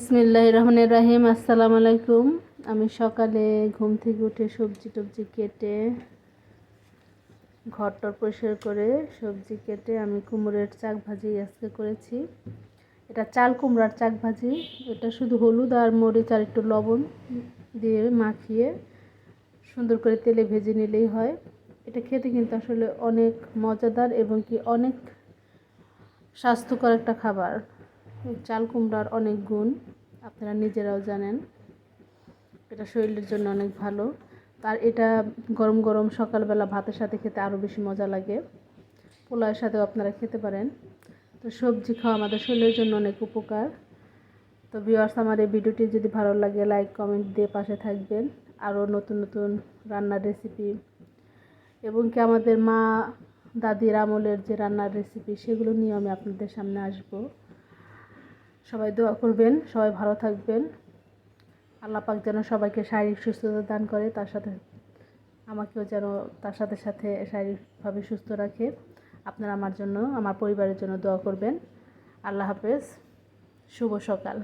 বিসমিল্লাহির রহমানির রহিম। আসসালামু আলাইকুম। আমি সকালে ঘুম থেকে উঠে সবজি টবজি কেটে ঘরটর পরিষ্কার করে সবজি কেটে আমি কুমড়োর চাক ভাজি আজকে করেছি। এটা চাল কুমড়ার চাক ভাজি। এটা শুধু হলুদ আর মরিচ আর একটু লবণ দিয়ে মাখিয়ে সুন্দর করে তেলে ভেজে নিলেই হয়। এটা খেতে কিন্তু আসলে অনেক মজাদার এবং কি অনেক স্বাস্থ্যকর একটা খাবার। চাল কুমড়ার অনেক গুণ আপনারা নিজেরাও জানেন। এটা শরীরের জন্য অনেক ভালো। আর এটা গরম গরম সকালবেলা ভাতের সাথে খেতে আরও বেশি মজা লাগে। পোলাওয়ের সাথেও আপনারা খেতে পারেন। তো সবজি খাওয়া আমাদের শরীরের জন্য অনেক উপকার। তো ভিউয়ার্স, আমার এই ভিডিওটি যদি ভালো লাগে লাইক কমেন্ট দিয়ে পাশে থাকবেন। আরও নতুন নতুন রান্নার রেসিপি এবং কি আমাদের মা দাদির আমলের যে রান্নার রেসিপি সেগুলো নিয়ে আমি আপনাদের সামনে আসব। সবাই দোয়া করবেন, সবাই ভালো থাকবেন। আল্লাহ পাক যেন সবাইকে শারীরিক সুস্থতা দান করে, তার সাথে আমাকেও যেন তার সাথে সাথে শারীরিকভাবে সুস্থ রাখে। আপনারা আমার জন্য, আমার পরিবারের জন্য দোয়া করবেন। আল্লাহ হাফেজ। শুভ সকাল।